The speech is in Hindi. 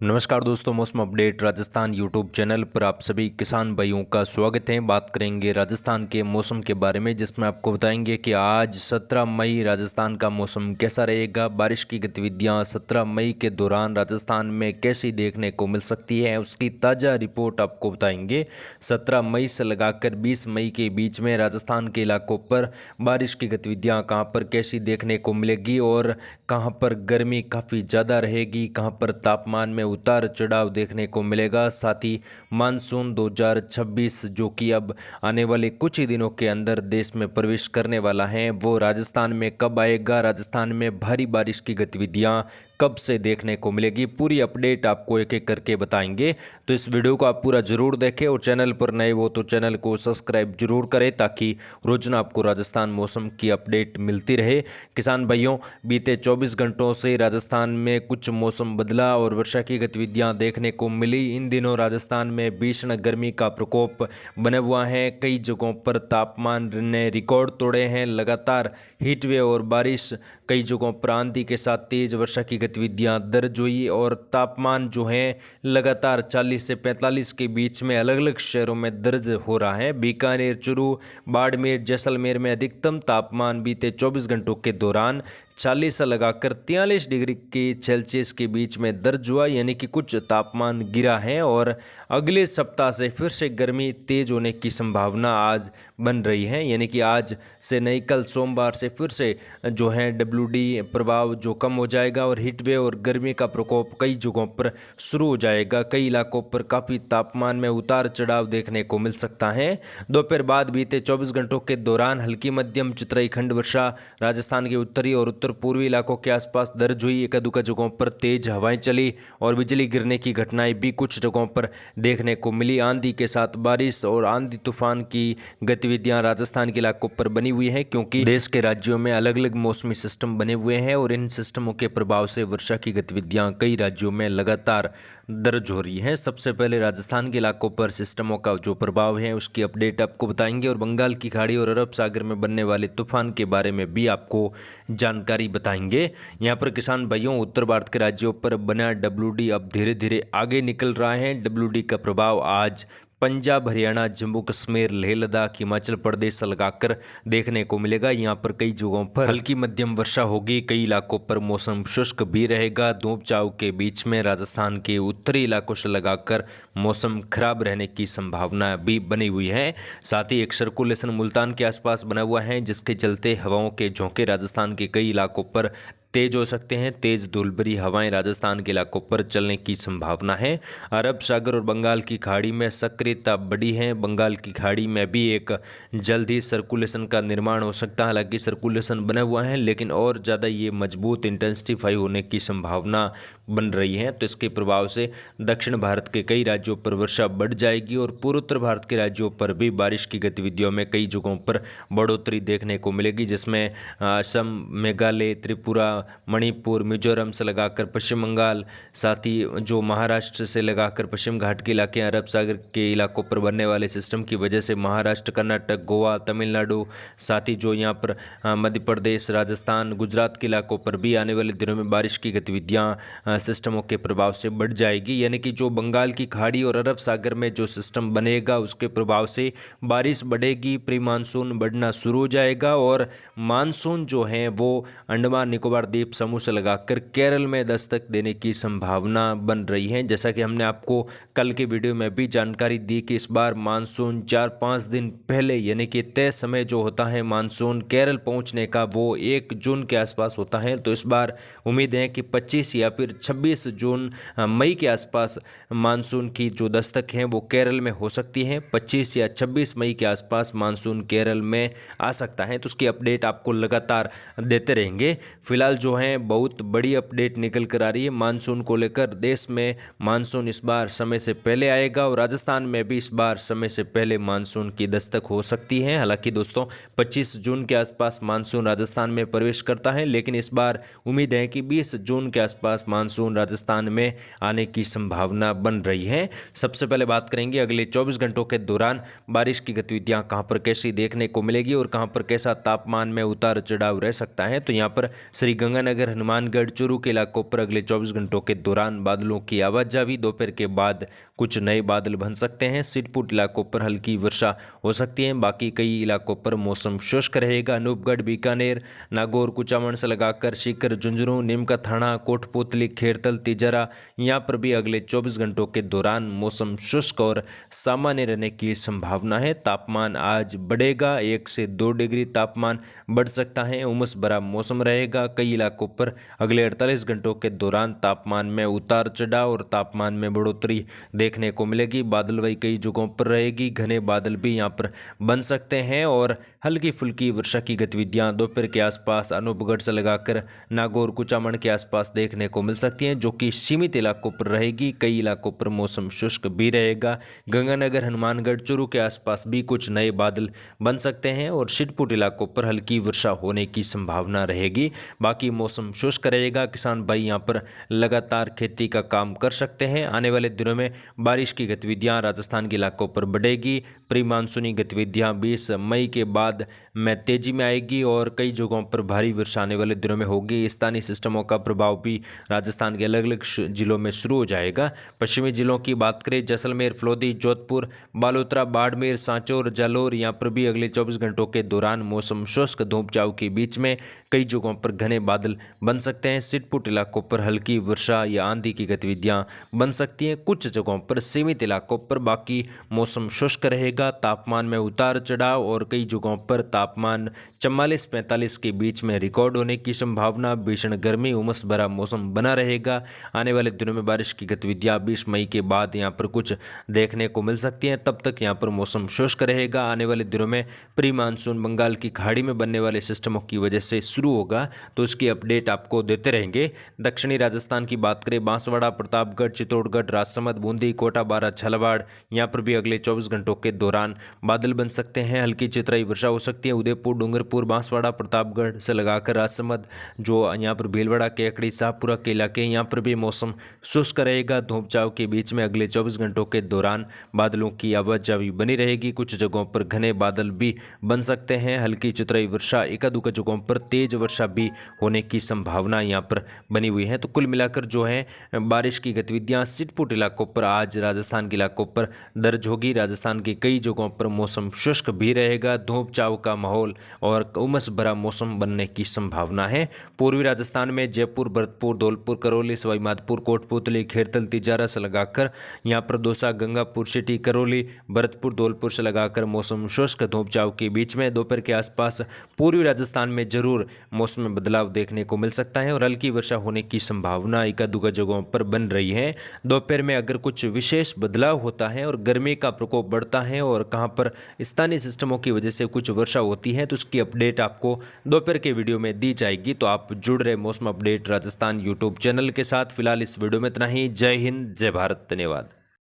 नमस्कार दोस्तों, मौसम अपडेट राजस्थान यूट्यूब चैनल पर आप सभी किसान भाइयों का स्वागत है। बात करेंगे राजस्थान के मौसम के बारे में, जिसमें आपको बताएंगे कि आज 17 मई राजस्थान का मौसम कैसा रहेगा। बारिश की गतिविधियां 17 मई के दौरान राजस्थान में कैसी देखने को मिल सकती है, उसकी ताज़ा रिपोर्ट आपको बताएंगे। 17 मई से लगाकर 20 मई के बीच में राजस्थान के इलाकों पर बारिश की गतिविधियाँ कहाँ पर कैसी देखने को मिलेगी और कहाँ पर गर्मी काफ़ी ज़्यादा रहेगी, कहाँ पर तापमान में उतार चढ़ाव देखने को मिलेगा। साथ ही मानसून 2026 जो कि अब आने वाले कुछ ही दिनों के अंदर देश में प्रवेश करने वाला है, वो राजस्थान में कब आएगा, राजस्थान में भारी बारिश की गतिविधियां कब से देखने को मिलेगी, पूरी अपडेट आपको एक एक करके बताएंगे। तो इस वीडियो को आप पूरा जरूर देखें और चैनल पर नए हो तो चैनल को सब्सक्राइब जरूर करें, ताकि रोजाना आपको राजस्थान मौसम की अपडेट मिलती रहे। किसान भाइयों, बीते 24 घंटों से राजस्थान में कुछ मौसम बदला और वर्षा की गतिविधियां देखने को मिली। इन दिनों राजस्थान में भीषण गर्मी का प्रकोप बना हुआ है। कई जगहों पर तापमान ने रिकॉर्ड तोड़े हैं। लगातार हीटवेव और बारिश, कई जगहों पर आंधी के साथ तेज वर्षा की गतिविधियां दर्ज हुई और तापमान जो है लगातार 40 से 45 के बीच में अलग अलग शहरों में दर्ज हो रहा है। बीकानेर, चूरू, बाड़मेर, जैसलमेर में अधिकतम तापमान बीते 24 घंटों के दौरान 40 से लगाकर 43 डिग्री के सेल्सियस के बीच में दर्ज हुआ, यानी कि कुछ तापमान गिरा है। और अगले सप्ताह से फिर से गर्मी तेज होने की संभावना आज बन रही है, यानी कि आज से नहीं, कल सोमवार से फिर से जो है WD प्रभाव जो कम हो जाएगा और हीटवेव और गर्मी का प्रकोप कई जगहों पर शुरू हो जाएगा। कई इलाकों पर काफ़ी तापमान में उतार चढ़ाव देखने को मिल सकता है। दोपहर बाद बीते 24 घंटों के दौरान हल्की मध्यम चितराई खंड वर्षा राजस्थान के उत्तरी और उत्तर पूर्वी इलाकों के आसपास दर्ज हुई। एक दुका जगहों पर तेज हवाएं चली और बिजली गिरने की घटनाएं भी कुछ जगहों पर देखने को मिली। आंधी के साथ बारिश और आंधी तूफान की गतिविधियां राजस्थान के इलाकों पर बनी हुई है, क्योंकि देश के राज्यों में अलग अलग मौसमी सिस्टम बने हुए हैं और इन सिस्टमों के प्रभाव से वर्षा की गतिविधियां कई राज्यों में लगातार दर्ज हो रही है। सबसे पहले राजस्थान के इलाकों पर सिस्टमों का जो प्रभाव है उसकी अपडेट आपको बताएंगे और बंगाल की खाड़ी और अरब सागर में बनने वाले तूफान के बारे में भी आपको जानकारी बताएंगे। यहाँ पर किसान भाइयों, उत्तर भारत के राज्यों पर बना WD अब धीरे धीरे आगे निकल रहा है। WD का प्रभाव आज पंजाब, हरियाणा, जम्मू कश्मीर, लेह लद्दाख, हिमाचल प्रदेश से लगाकर देखने को मिलेगा। यहाँ पर कई जगहों पर हल्की मध्यम वर्षा होगी। कई इलाकों पर मौसम शुष्क भी रहेगा। धूप छांव के बीच में राजस्थान के उत्तरी इलाकों से लगाकर मौसम खराब रहने की संभावना भी बनी हुई है। साथ ही एक सर्कुलेशन मुल्तान के आसपास बना हुआ है, जिसके चलते हवाओं के झोंके राजस्थान के कई इलाकों पर तेज हो सकते हैं। तेज धूलभरी हवाएं राजस्थान के इलाकों पर चलने की संभावना है। अरब सागर और बंगाल की खाड़ी में सक्रियता बढ़ी है। बंगाल की खाड़ी में भी एक जल्द ही सर्कुलेशन का निर्माण हो सकता है। हालांकि सर्कुलेशन बना हुआ है, लेकिन और ज़्यादा ये मजबूत इंटेंसिफाई होने की संभावना बन रही है। तो इसके प्रभाव से दक्षिण भारत के कई राज्यों पर वर्षा बढ़ जाएगी और पूर्वोत्तर भारत के राज्यों पर भी बारिश की गतिविधियों में कई जगहों पर बढ़ोतरी देखने को मिलेगी, जिसमें असम, मेघालय, त्रिपुरा, मणिपुर, मिजोरम से लगाकर पश्चिम बंगाल, साथ ही जो महाराष्ट्र से लगाकर पश्चिम घाट के इलाके, अरब सागर के इलाकों पर बनने वाले सिस्टम की वजह से महाराष्ट्र, कर्नाटक, गोवा, तमिलनाडु, साथ ही जो यहाँ पर मध्य प्रदेश, राजस्थान, गुजरात के इलाकों पर भी आने वाले दिनों में बारिश की गतिविधियाँ सिस्टमों के प्रभाव से बढ़ जाएगी। यानी कि जो बंगाल की खाड़ी और अरब सागर में जो सिस्टम बनेगा उसके प्रभाव से बारिश बढ़ेगी, प्री मानसून बढ़ना शुरू हो जाएगा और मानसून जो है वो अंडमान निकोबार द्वीप समूह से लगाकर केरल में दस्तक देने की संभावना बन रही है। जैसा कि हमने आपको कल के वीडियो में भी जानकारी दी कि इस बार मानसून 4-5 दिन पहले, यानी कि तय समय जो होता है मानसून केरल पहुंचने का, वो 1 जून के आसपास होता है। तो इस बार उम्मीद है कि 25 या फिर 26 जून मई के आसपास मानसून की जो दस्तक है वो केरल में हो सकती है। 25 या 26 मई के आसपास मानसून केरल में आ सकता है। तो उसकी अपडेट आपको लगातार देते रहेंगे। फिलहाल जो है बहुत बड़ी अपडेट निकल कर आ रही है मानसून को लेकर। देश में मानसून इस बार समय से पहले आएगा और राजस्थान में भी इस बार समय से पहले मानसून की दस्तक हो सकती है। हालांकि दोस्तों 25 जून के आसपास मानसून राजस्थान में प्रवेश करता है, लेकिन इस बार उम्मीद है कि 20 जून के आसपास मानसून राजस्थान में आने की संभावना बन रही है। सबसे पहले बात करेंगे अगले 24 घंटों के दौरान बारिश की गतिविधियां कहां पर कैसी देखने को मिलेगी और कहां पर कैसा तापमान में उतार चढ़ाव रह सकता है। तो यहां पर श्री गंगानगर, हनुमानगढ़, चूरू के इलाकों पर अगले 24 घंटों के दौरान बादलों की आवाजाही। दोपहर के बाद कुछ नए बादल बन सकते हैं। छिटपुट इलाकों पर हल्की वर्षा हो सकती है। बाकी कई इलाकों पर मौसम शुष्क रहेगा। अनूपगढ़, बीकानेर, नागौर, कुचामन से लगाकर सीकर, झुंझुनू, नीमका थाना, कोटपुतली, खेरतल, तिजरा, यहाँ पर भी अगले 24 घंटों के दौरान मौसम शुष्क और सामान्य रहने की संभावना है। तापमान आज बढ़ेगा, 1 से 2 डिग्री तापमान बढ़ सकता है। उमस भरा मौसम रहेगा। कई इलाकों पर अगले 48 घंटों के दौरान तापमान में उतार चढ़ाव और तापमान में बढ़ोतरी देखने को मिलेगी। बादलवाई कई जगहों पर रहेगी। घने बादल भी यहाँ पर बन सकते हैं और हल्की फुल्की वर्षा की गतिविधियां दोपहर के आसपास अनूपगढ़ से लगाकर नागौर, कुचामन के आसपास देखने को मिल सकती हैं, जो कि सीमित इलाकों पर रहेगी। कई इलाकों पर मौसम शुष्क भी रहेगा। गंगानगर, हनुमानगढ़, चूरू के आसपास भी कुछ नए बादल बन सकते हैं और छिटपुट इलाकों पर हल्की वर्षा होने की संभावना रहेगी। बाकी मौसम शुष्क रहेगा। किसान भाई यहाँ पर लगातार खेती का काम कर सकते हैं। आने वाले दिनों में बारिश की गतिविधियां राजस्थान के इलाकों पर बढ़ेगी। प्री मानसूनी गतिविधियां 20 मई के बाद में तेजी में आएगी और कई जगहों पर भारी वर्षा आने वाले दिनों में होगी। स्थानीय सिस्टमों का प्रभाव भी राजस्थान के अलग अलग जिलों में शुरू हो जाएगा। पश्चिमी जिलों की बात करें, जैसलमेर, फलोदी, जोधपुर, बालोतरा, बाड़मेर, सांचौर, जालोर, यहाँ पर भी अगले 24 घंटों के दौरान मौसम शुष्क धूप छांव के बीच में कई जगहों पर घने बादल बन सकते हैं। छिटपुट इलाकों पर हल्की वर्षा या आंधी की गतिविधियां बन सकती हैं। कुछ जगहों पर सीमित इलाकों पर बाकी मौसम शुष्क रहेगा। तापमान में उतार चढ़ाव और कई जगहों पर तापमान 44-45 के बीच में रिकॉर्ड होने की संभावना। भीषण गर्मी, उमस भरा मौसम बना रहेगा। आने वाले दिनों में बारिश की गतिविधियां 20 मई के बाद यहाँ पर कुछ देखने को मिल सकती हैं। तब तक यहाँ पर मौसम शुष्क रहेगा। आने वाले दिनों में प्री मानसून बंगाल की खाड़ी में बनने वाले सिस्टमों की वजह से शुरू होगा, तो उसकी अपडेट आपको देते रहेंगे। दक्षिणी राजस्थान की बात करें, बांसवाड़ा, प्रतापगढ़, चित्तौड़गढ़, राजसमंद, बूंदी, कोटा, बारा, झालावाड़, यहाँ पर भी अगले 24 घंटों के दौरान बादल बन सकते हैं। हल्की चितराई वर्षा हो सकती है। उदयपुर, डूंगरपुर, बांसवाड़ा, प्रतापगढ़ से लगाकर राजसमंद, जो यहाँ पर भीलवाड़ा, केकड़ी, शाहपुरा के इलाके, यहाँ पर भी मौसम शुष्क रहेगा। धूप छांव के बीच में अगले 24 घंटों के दौरान बादलों की आवाजाही बनी रहेगी। कुछ जगहों पर घने बादल भी बन सकते हैं। हल्की चितराई वर्षा, एकाध जगहों पर तेज वर्षा भी होने की संभावना यहाँ पर बनी हुई है। तो कुल मिलाकर जो है बारिश की गतिविधियां छिटपुट इलाकों पर आज राजस्थान के इलाकों पर दर्ज होगी। राजस्थान के कई जगहों पर मौसम शुष्क भी रहेगा। धूप छांव का माहौल और उमस भरा मौसम बनने की संभावना है। पूर्वी राजस्थान में जयपुर, भरतपुर, धौलपुर, करौली, सवाई माधोपुर, कोटपुतली, खेरतल, तिजारा से लगाकर यहाँ पर दौसा, गंगापुर, सिटी, करौली, भरतपुर, धौलपुर से लगाकर मौसम शुष्क धूप छांव के बीच में दोपहर के आसपास पूर्वी राजस्थान में जरूर मौसम में बदलाव देखने को मिल सकता है और हल्की वर्षा होने की संभावना एकाध जगहों पर बन रही है। दोपहर में अगर कुछ विशेष बदलाव होता है और गर्मी का प्रकोप बढ़ता है और कहां पर स्थानीय सिस्टमों की वजह से कुछ वर्षा होती है, तो उसकी अपडेट आपको दोपहर के वीडियो में दी जाएगी। तो आप जुड़ रहे मौसम अपडेट राजस्थान यूट्यूब चैनल के साथ। फिलहाल इस वीडियो में इतना ही। जय हिंद, जय भारत, धन्यवाद।